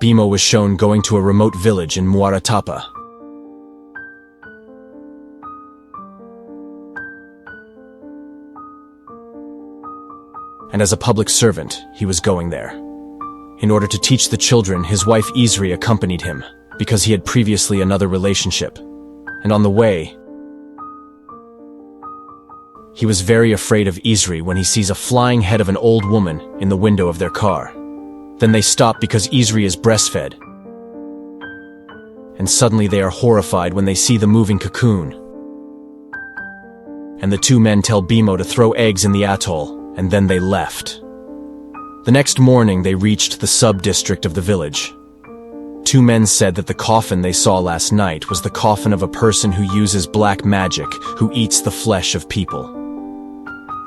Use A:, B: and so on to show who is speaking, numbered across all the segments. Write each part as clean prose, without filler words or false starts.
A: Bimo was shown going to a remote village in Muara Tapa. And as a public servant, he was going there. In order to teach the children, his wife Isri accompanied him, because he had previously another relationship. And on the way, he was very afraid of Isri when he sees a flying head of an old woman in the window of their car. Then they stop because Isri is breastfed. And suddenly they are horrified when they see the moving cocoon. And the two men tell Bimo to throw eggs in the atoll, and then they left. The next morning they reached the sub-district of the village. Two men said that the coffin they saw last night was the coffin of a person who uses black magic, who eats the flesh of people.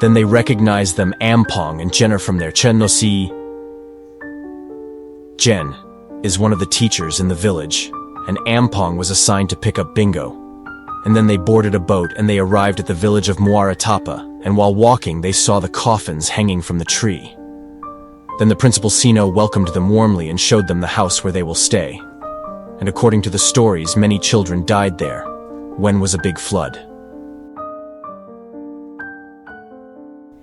A: Then they recognized them Ampong and Jenner from their Chennosi. Jen is one of the teachers in the village, and Ampong was assigned to pick up Bingo. And then they boarded a boat and they arrived at the village of Muara Tapa, and while walking they saw the coffins hanging from the tree. Then the Principal Sino welcomed them warmly and showed them the house where they will stay. And according to the stories, many children died there when was a big flood.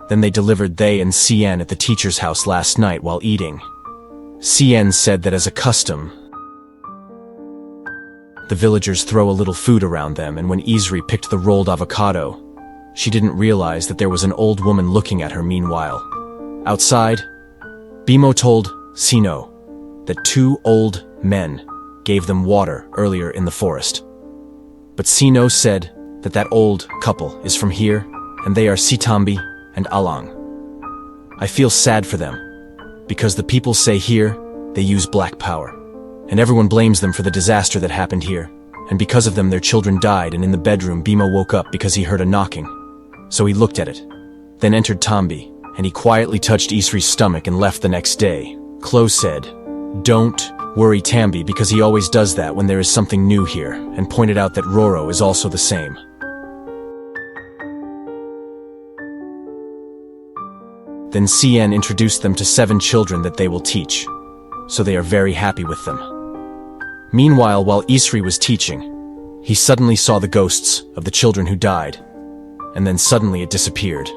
A: Then they delivered they and Cien at the teacher's house last night while eating. Cien said that as a custom, the villagers throw a little food around them, and when Isri picked the rolled avocado, she didn't realize that there was an old woman looking at her meanwhile. Outside, Bimo told Sino that two old men gave them water earlier in the forest. But Sino said that that old couple is from here, and they are Sitambi and Alang. I feel sad for them, because the people say here they use black power. And everyone blames them for the disaster that happened here, and because of them their children died, and in the bedroom Bimo woke up because he heard a knocking. So he looked at it, then entered Tambi, and he quietly touched Isri's stomach and left the next day. Klo said, "Don't worry Tambi, because he always does that when there is something new here," and pointed out that Roro is also the same. Then Cien introduced them to 7 children that they will teach, so they are very happy with them. Meanwhile, while Isri was teaching, he suddenly saw the ghosts of the children who died, and then suddenly it disappeared,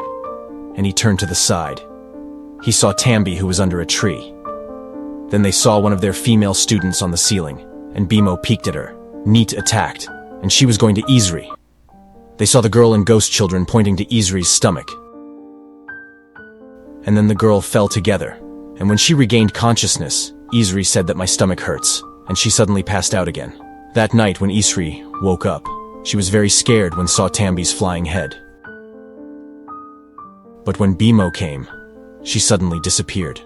A: and he turned to the side. He saw Tambi, who was under a tree. Then they saw one of their female students on the ceiling, and Bimo peeked at her. Neat attacked, and she was going to Isri. They saw the girl and ghost children pointing to Isri's stomach. And then the girl fell together, and when she regained consciousness, Isri said that my stomach hurts, and she suddenly passed out again. That night when Isri woke up, she was very scared when saw Tambi's flying head. But when Bimo came, she suddenly disappeared.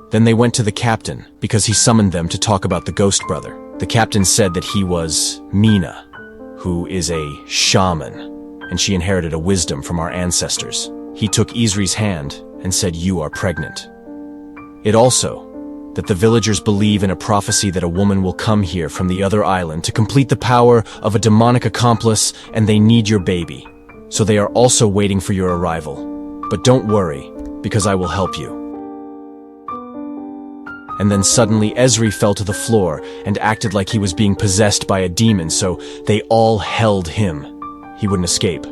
A: Then they went to the captain, because he summoned them to talk about the ghost brother. The captain said that he was Mina, who is a shaman, and she inherited a wisdom from our ancestors. He took Isri's hand and said, "You are pregnant." It also, that the villagers believe in a prophecy that a woman will come here from the other island to complete the power of a demonic accomplice, and they need your baby. So they are also waiting for your arrival. But don't worry, because I will help you. And then suddenly Esri fell to the floor and acted like he was being possessed by a demon, so they all held him. He wouldn't escape.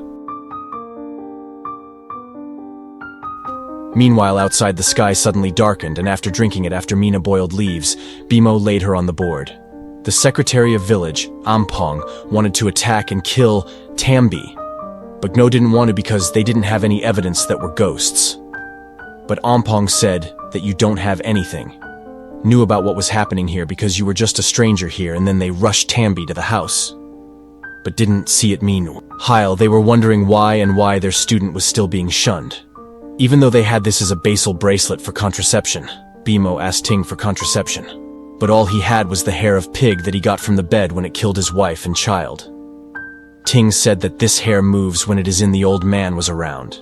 A: Meanwhile, outside the sky suddenly darkened, and after drinking it after Mina boiled leaves, Bimo laid her on the board. The secretary of village, Ampong, wanted to attack and kill Tambi, but No didn't want to because they didn't have any evidence that were ghosts. But Ampong said that you don't have anything. Knew about what was happening here because you were just a stranger here, and then they rushed Tambi to the house. But didn't see it meanwhile. They were wondering why their student was still being shunned. Even though they had this as a basal bracelet for contraception, Bimo asked Ting for contraception. But all he had was the hair of pig that he got from the bed when it killed his wife and child. Ting said that this hair moves when it is in the old man was around.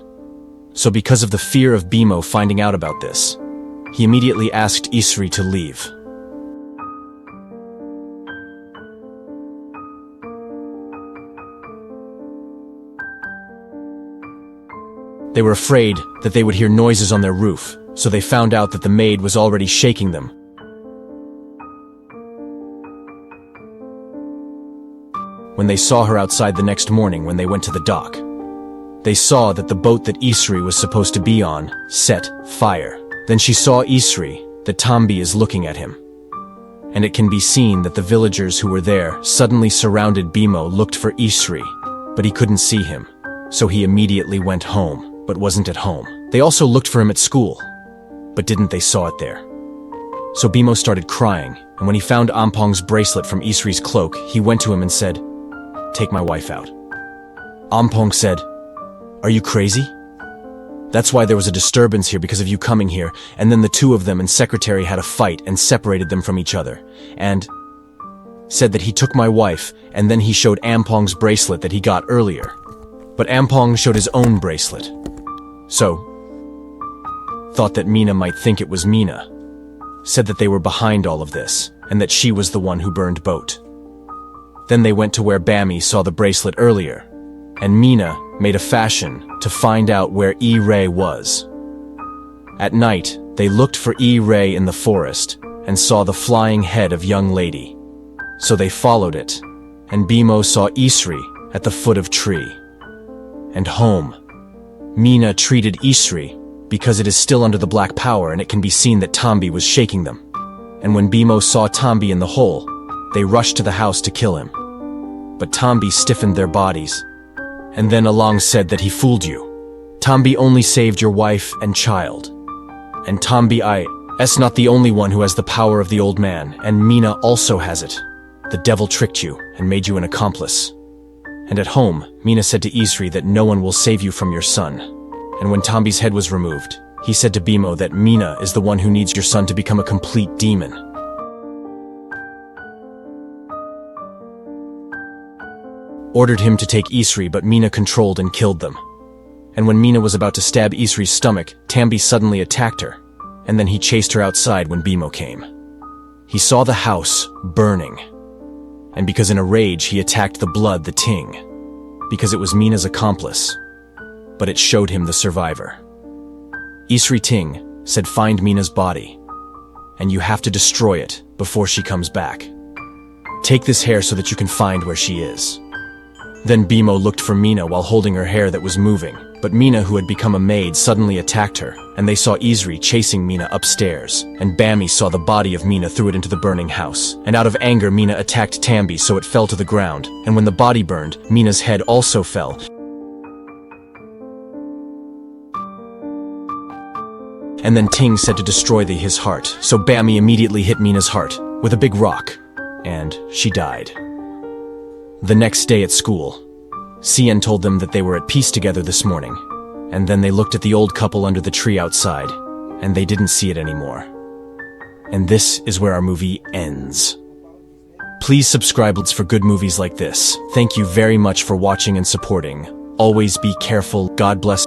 A: So because of the fear of Bimo finding out about this, he immediately asked Isri to leave. They were afraid that they would hear noises on their roof, so they found out that the maid was already shaking them. when they saw her outside the next morning when they went to the dock. They saw that the boat that Isri was supposed to be on set fire. Then she saw Isri, that Tambi is looking at him. And it can be seen that the villagers who were there suddenly surrounded Bimo looked for Isri, but he couldn't see him. So he immediately went home, but wasn't at home. They also looked for him at school, but didn't they saw it there. So Bimo started crying, and when he found Ampong's bracelet from Isri's cloak, he went to him and said, "Take my wife out." Ampong said, "Are you crazy? That's why there was a disturbance here because of you coming here, and then the two of them and secretary had a fight and separated them from each other, and said that he took my wife, and then he showed Ampong's bracelet that he got earlier. But Ampong showed his own bracelet. So, thought that Mina might think it was Mina. Said that they were behind all of this, and that she was the one who burned boat. Then they went to where Bami saw the bracelet earlier, and Mina made a fashion to find out where E-Ray was. At night, they looked for E-Ray in the forest and saw the flying head of young lady. So they followed it, and Bimo saw Isri at the foot of tree. And home. Mina treated Isri because it is still under the black power and it can be seen that Tambi was shaking them. And when Bimo saw Tambi in the hole, they rushed to the house to kill him. But Tambi stiffened their bodies. And then Along said that he fooled you. Tambi only saved your wife and child. And Tambi is not the only one who has the power of the old man, and Mina also has it. The devil tricked you and made you an accomplice. And at home, Mina said to Isri that no one will save you from your son. And when Tambi's head was removed, he said to Bimo that Mina is the one who needs your son to become a complete demon. Ordered him to take Isri, but Mina controlled and killed them. And when Mina was about to stab Isri's stomach, Tambi suddenly attacked her, and then he chased her outside when Bimo came. He saw the house burning, and because in a rage he attacked the blood, the Ting, because it was Mina's accomplice, but it showed him the survivor. Isri Ting said, "Find Mina's body, and you have to destroy it before she comes back. Take this hair so that you can find where she is." Then Bimo looked for Mina while holding her hair that was moving, but Mina, who had become a maid, suddenly attacked her, and they saw Isri chasing Mina upstairs, and Bami saw the body of Mina, threw it into the burning house, and out of anger Mina attacked Tambi so it fell to the ground, and when the body burned, Mina's head also fell. And then Ting said to destroy his heart, so Bami immediately hit Mina's heart with a big rock, and she died. The next day at school, Cien told them that they were at peace together this morning, and then they looked at the old couple under the tree outside, and they didn't see it anymore. And this is where our movie ends. Please subscribe for good movies like this. Thank you very much for watching and supporting. Always be careful. God bless.